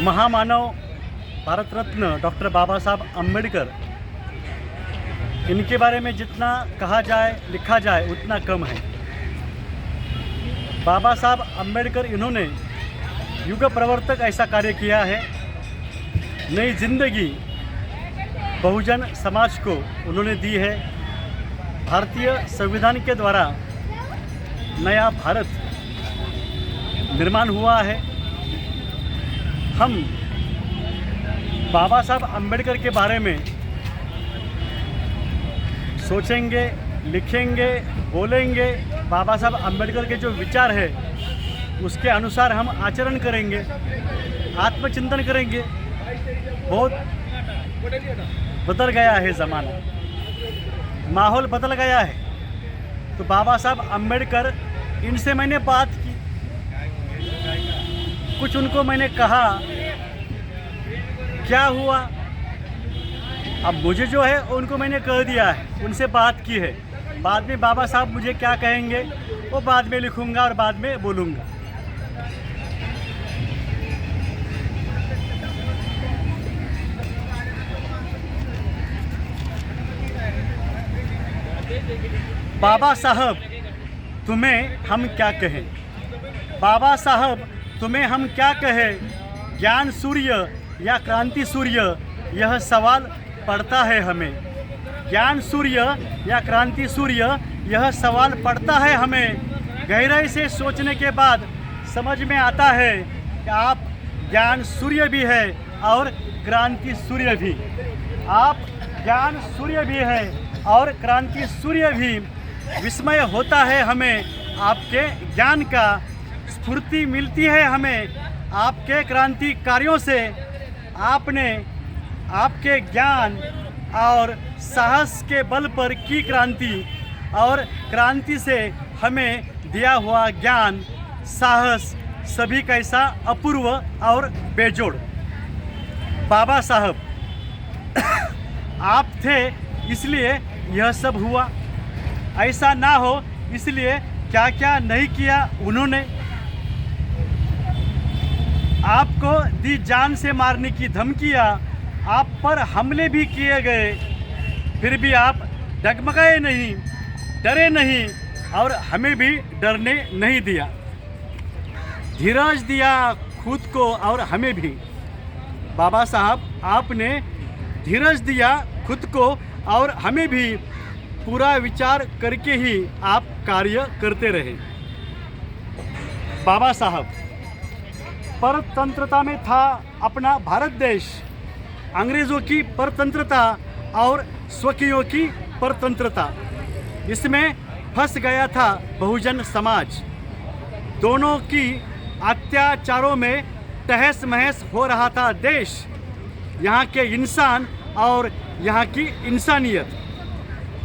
महामानव भारत रत्न डॉक्टर बाबा साहब अम्बेडकर, इनके बारे में जितना कहा जाए लिखा जाए उतना कम है। बाबा साहब अम्बेडकर इन्होंने युग प्रवर्तक ऐसा कार्य किया है। नई जिंदगी बहुजन समाज को उन्होंने दी है। भारतीय संविधान के द्वारा नया भारत निर्माण हुआ है। हम बाबा साहब अम्बेडकर के बारे में सोचेंगे, लिखेंगे, बोलेंगे। बाबा साहब अम्बेडकर के जो विचार है उसके अनुसार हम आचरण करेंगे, आत्मचिंतन करेंगे। बहुत बदल गया है ज़माना, माहौल बदल गया है। तो बाबा साहब अम्बेडकर, इनसे मैंने बात की, कुछ उनको मैंने कहा, क्या हुआ अब मुझे जो है उनको मैंने कह दिया है, उनसे बात की है। बाद में बाबा साहब मुझे क्या कहेंगे वो बाद में लिखूंगा और बाद में बोलूँगा। बाबा साहब तुम्हें हम क्या कहें, बाबा साहब तुम्हें हम क्या कहें। ज्ञान सूर्य या क्रांति सूर्य, यह सवाल पड़ता है हमें। ज्ञान सूर्य या क्रांति सूर्य, यह सवाल पड़ता है हमें। गहराई से सोचने के बाद समझ में आता है कि आप ज्ञान सूर्य भी है और क्रांति सूर्य भी। आप ज्ञान सूर्य भी है और क्रांति सूर्य भी। विस्मय होता है हमें आपके ज्ञान का, स्फूर्ति मिलती है हमें आपके क्रांति कार्यों से। आपने आपके ज्ञान और साहस के बल पर की क्रांति, और क्रांति से हमें दिया हुआ ज्ञान, साहस सभी कैसा अपूर्व और बेजोड़। बाबा साहब आप थे इसलिए यह सब हुआ, ऐसा ना हो इसलिए क्या क्या नहीं किया उन्होंने। आपको दी जान से मारने की धमकियाँ, आप पर हमले भी किए गए, फिर भी आप डगमगाए नहीं, डरे नहीं और हमें भी डरने नहीं दिया। धीरज दिया खुद को और हमें भी। बाबा साहब आपने धीरज दिया खुद को और हमें भी। पूरा विचार करके ही आप कार्य करते रहे। बाबा साहब परतंत्रता में था अपना भारत देश। अंग्रेज़ों की परतंत्रता और स्वकीयों की परतंत्रता, इसमें फंस गया था बहुजन समाज। दोनों की अत्याचारों में तहस महस हो रहा था देश, यहाँ के इंसान और यहाँ की इंसानियत।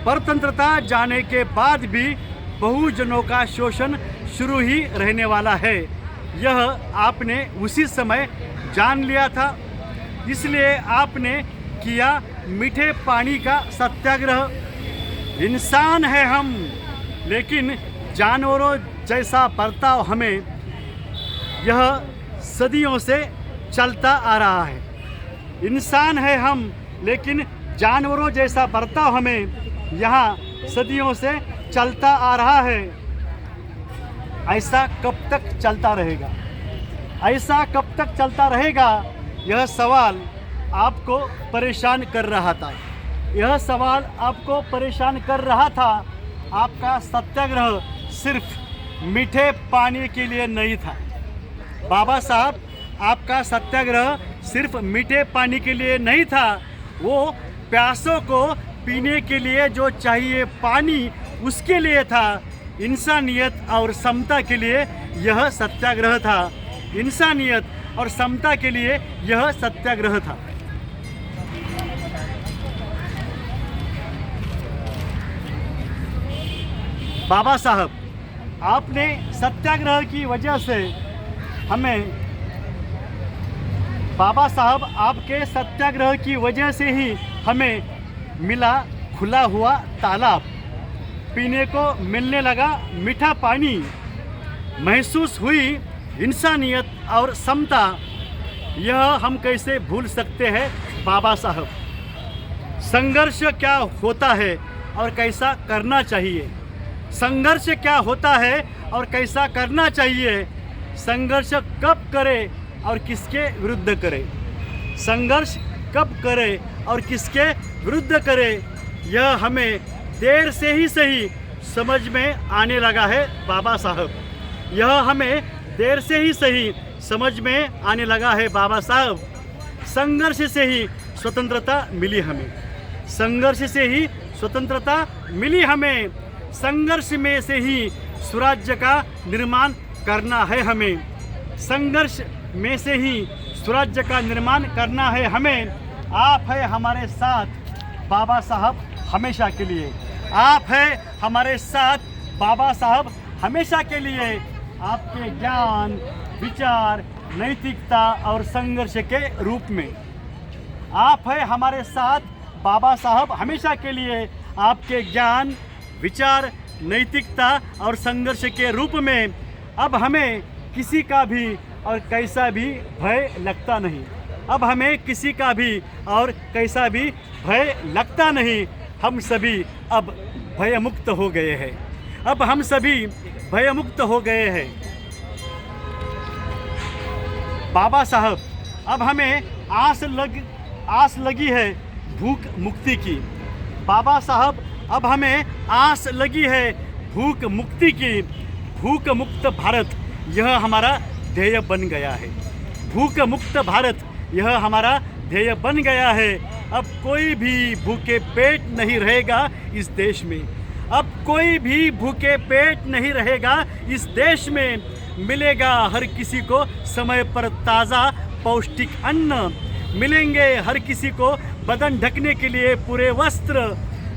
परतंत्रता जाने के बाद भी बहुजनों का शोषण शुरू ही रहने वाला है। यह आपने उसी समय जान लिया था, इसलिए आपने किया मीठे पानी का सत्याग्रह। इंसान है हम, लेकिन जानवरों जैसा बर्ताव हमें यह सदियों से चलता आ रहा है। इंसान है हम, लेकिन जानवरों जैसा बर्ताव हमें यहाँ सदियों से चलता आ रहा है। ऐसा कब तक चलता रहेगा, ऐसा कब तक चलता रहेगा, यह सवाल आपको परेशान कर रहा था। यह सवाल आपको परेशान कर रहा था। आपका सत्याग्रह सिर्फ मीठे पानी के लिए नहीं था। बाबा साहब आपका सत्याग्रह सिर्फ मीठे पानी के लिए नहीं था। वो प्यासों को पीने के लिए जो चाहिए पानी, उसके लिए था। इंसानियत और समता के लिए यह सत्याग्रह था। इंसानियत और समता के लिए यह सत्याग्रह था। बाबा साहब आपने सत्याग्रह की वजह से हमें, बाबा साहब आपके सत्याग्रह की वजह से ही हमें मिला खुला हुआ तालाब, पीने को मिलने लगा मीठा पानी, महसूस हुई इंसानियत और समता। यह हम कैसे भूल सकते हैं बाबा साहब। संघर्ष क्या होता है और कैसा करना चाहिए, संघर्ष क्या होता है और कैसा करना चाहिए, संघर्ष कब करे और किसके विरुद्ध करे, संघर्ष कब करे और किसके विरुद्ध करे, यह हमें देर से ही सही समझ में आने लगा है बाबा साहब। यह हमें देर से ही सही समझ में आने लगा है बाबा साहब। संघर्ष से ही स्वतंत्रता मिली हमें, संघर्ष से ही स्वतंत्रता मिली हमें, संघर्ष में से ही स्वराज्य का निर्माण करना है हमें, संघर्ष में से ही स्वराज्य का निर्माण करना है हमें। आप है हमारे साथ बाबा साहब हमेशा के लिए, आप है हमारे साथ बाबा साहब हमेशा के लिए। आपके ज्ञान, विचार, नैतिकता और संघर्ष के रूप में आप है हमारे साथ बाबा साहब हमेशा के लिए। आपके ज्ञान, विचार, नैतिकता और संघर्ष के रूप में अब हमें किसी का भी और कैसा भी भय लगता नहीं, अब हमें किसी का भी और कैसा भी भय लगता नहीं। हम सभी अब भयमुक्त हो गए हैं, अब हम सभी भयमुक्त हो गए हैं। बाबा साहब, अब हमें आस लगी है भूख मुक्ति की। बाबा साहब, अब हमें आस लगी है भूख मुक्ति की। भूख मुक्त भारत यह हमारा ध्येय बन गया है, भूख मुक्त भारत यह हमारा ध्येय बन गया है। अब कोई भी भूखे पेट नहीं रहेगा इस देश में, अब कोई भी भूखे पेट नहीं रहेगा इस देश में। मिलेगा हर किसी को समय पर ताज़ा पौष्टिक अन्न, मिलेंगे हर किसी को बदन ढकने के लिए पूरे वस्त्र,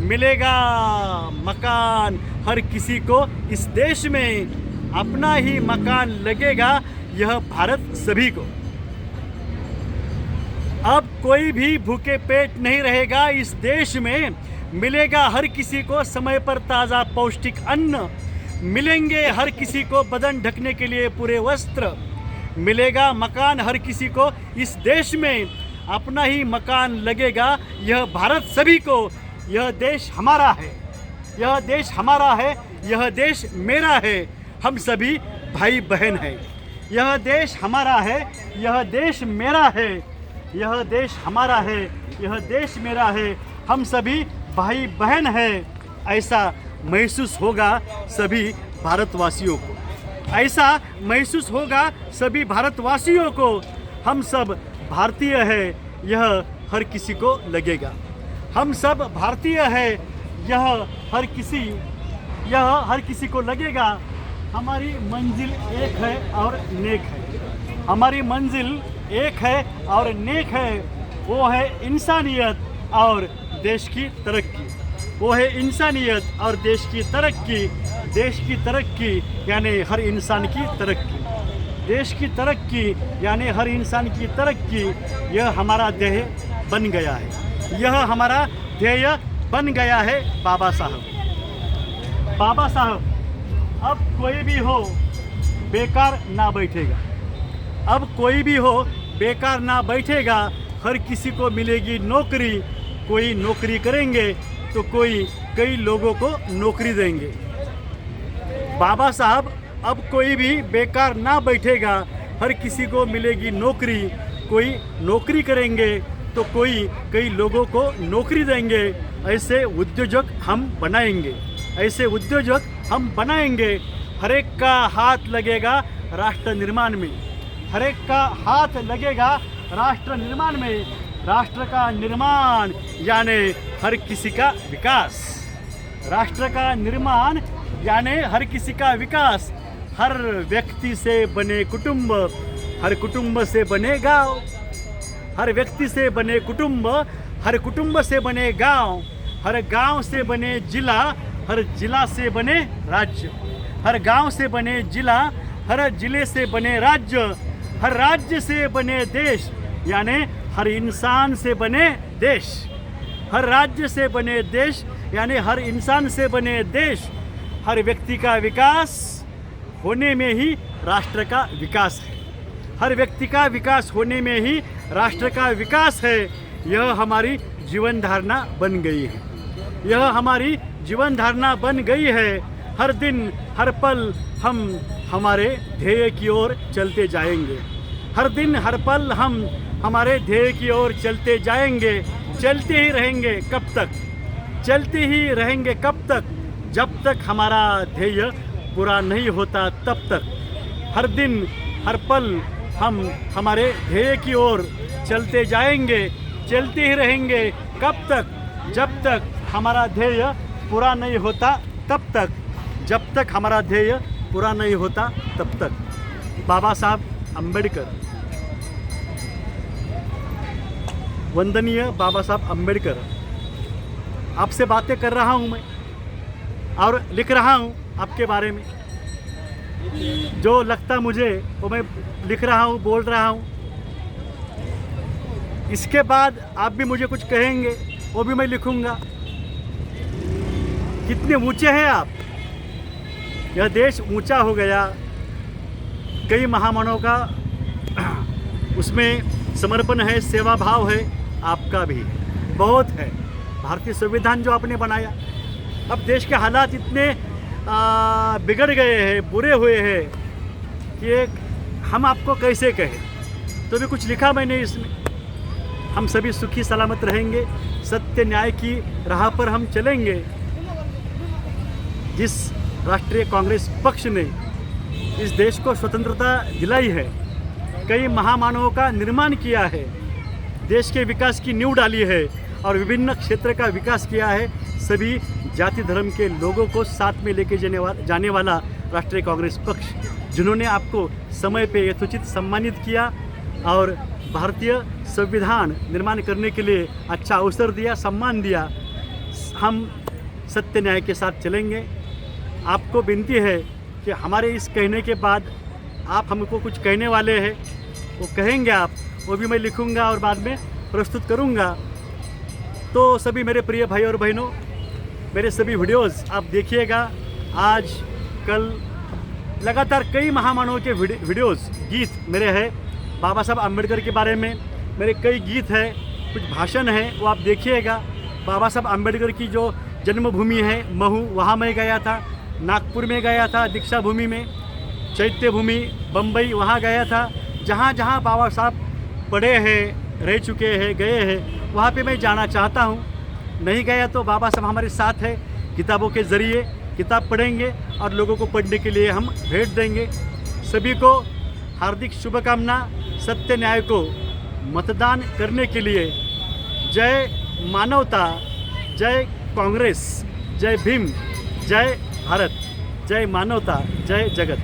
मिलेगा मकान हर किसी को इस देश में, अपना ही मकान लगेगा यह भारत सभी को। अब कोई भी भूखे पेट नहीं रहेगा इस देश में, मिलेगा हर किसी को समय पर ताज़ा पौष्टिक अन्न, मिलेंगे हर किसी को बदन ढकने के लिए पूरे वस्त्र, मिलेगा मकान हर किसी को इस देश में, अपना ही मकान लगेगा यह भारत सभी को। यह देश हमारा है, यह देश हमारा है, यह देश मेरा है, हम सभी भाई बहन हैं। यह देश हमारा है, यह देश मेरा है, यह देश हमारा है, यह देश मेरा है, हम सभी भाई बहन हैं। ऐसा महसूस होगा सभी भारतवासियों को, ऐसा महसूस होगा सभी भारतवासियों को। हम सब भारतीय है यह हर किसी को लगेगा, हम सब भारतीय है यह हर किसी को लगेगा। हमारी मंजिल एक है और नेक है, हमारी मंजिल एक है और नेक है, वो है इंसानियत और देश की तरक्की, वो है इंसानियत और देश की तरक्की। देश की तरक्की यानी हर इंसान की तरक्की, देश की तरक्की यानी हर इंसान की तरक्की। यह हमारा ध्येय बन गया है, यह हमारा ध्येय बन गया है बाबा साहब। बाबा साहब, अब कोई भी हो बेकार ना बैठेगा, अब कोई भी हो बेकार ना बैठेगा, हर किसी को मिलेगी नौकरी। कोई नौकरी करेंगे तो कोई कई लोगों को नौकरी देंगे। बाबा साहब, अब कोई भी बेकार ना बैठेगा, हर किसी को मिलेगी नौकरी। कोई नौकरी करेंगे तो कोई कई लोगों को नौकरी देंगे। ऐसे उद्योजक हम बनाएंगे, ऐसे उद्योजक हम बनाएंगे। हर एक का हाथ लगेगा राष्ट्र निर्माण में, हर एक का हाथ लगेगा राष्ट्र निर्माण में। राष्ट्र का निर्माण यानी हर किसी का विकास, राष्ट्र का निर्माण यानी हर किसी का विकास। हर व्यक्ति से बने कुटुंब, हर कुटुंब से बने गांव, हर व्यक्ति से बने कुटुंब, हर कुटुंब से बने गांव, हर गांव से बने जिला, हर जिला से बने राज्य, हर गांव से बने जिला, हर जिले से बने राज्य, हर राज्य से बने देश यानी हर इंसान से बने देश, हर राज्य से बने देश यानी हर इंसान से बने देश। हर व्यक्ति का विकास होने में ही राष्ट्र का विकास है, हर व्यक्ति का विकास होने में ही राष्ट्र का विकास है। यह हमारी जीवन धारणा बन गई है। यह हमारी जीवन धारणा बन गई है। हर दिन हर पल हम हमारे ध्येय की ओर चलते जाएंगे। हर दिन हर पल हम हमारे ध्येय की ओर चलते जाएंगे। चलते ही रहेंगे कब तक? चलते ही रहेंगे कब तक? जब तक हमारा ध्येय पूरा नहीं होता तब तक। हर दिन हर पल हम हमारे ध्येय की ओर चलते जाएंगे। चलते ही रहेंगे कब तक? जब तक हमारा ध्येय पूरा नहीं होता तब तक। जब तक हमारा ध्येय पूरा नहीं होता तब तक। बाबा साहब अम्बेडकर। वंदनीय बाबा साहब अम्बेडकर, आपसे बातें कर रहा हूँ मैं और लिख रहा हूँ आपके बारे में। जो लगता मुझे वो मैं लिख रहा हूँ, बोल रहा हूँ। इसके बाद आप भी मुझे कुछ कहेंगे, वो भी मैं लिखूँगा। कितने ऊंचे हैं आप। यह देश ऊंचा हो गया। कई महामानवों का उसमें समर्पण है, सेवा भाव है। आपका भी बहुत है। भारतीय संविधान जो आपने बनाया, अब देश के हालात इतने बिगड़ गए हैं, बुरे हुए हैं कि हम आपको कैसे कहें। तो भी कुछ लिखा मैंने इसमें। हम सभी सुखी सलामत रहेंगे, सत्य न्याय की राह पर हम चलेंगे। जिस राष्ट्रीय कांग्रेस पक्ष ने इस देश को स्वतंत्रता दिलाई है, कई महामानवों का निर्माण किया है, देश के विकास की नींव डाली है और विभिन्न क्षेत्र का विकास किया है, सभी जाति धर्म के लोगों को साथ में लेके जाने वाला राष्ट्रीय कांग्रेस पक्ष, जिन्होंने आपको समय पे यथोचित सम्मानित किया और भारतीय संविधान निर्माण करने के लिए अच्छा अवसर दिया, सम्मान दिया। हम सत्य न्याय के साथ चलेंगे। आपको विनती है कि हमारे इस कहने के बाद आप हमको कुछ कहने वाले हैं, वो कहेंगे आप, वो भी मैं लिखूंगा और बाद में प्रस्तुत करूंगा। तो सभी मेरे प्रिय भाई और बहनों, मेरे सभी वीडियोस आप देखिएगा। आज कल लगातार कई महामानवों के वीडियोस, गीत मेरे हैं बाबा साहब अम्बेडकर के बारे में। मेरे कई गीत हैं, कुछ भाषण हैं, वो आप देखिएगा। बाबा साहब अम्बेडकर की जो जन्मभूमि है महू, वहाँ मैं गया था। नागपुर में गया था, दीक्षा भूमि में, चैत्य भूमि बम्बई, वहाँ गया था। जहाँ जहाँ बाबा साहब पढ़े हैं, रह चुके हैं, गए हैं, वहाँ पे मैं जाना चाहता हूँ। नहीं गया तो बाबा साहब हमारे साथ है। किताबों के ज़रिए किताब पढ़ेंगे और लोगों को पढ़ने के लिए हम भेंट देंगे। सभी को हार्दिक शुभकामना। सत्य न्याय को मतदान करने के लिए जय मानवता, जय कांग्रेस, जय भीम, जय भारत, जय मानवता, जय जगत।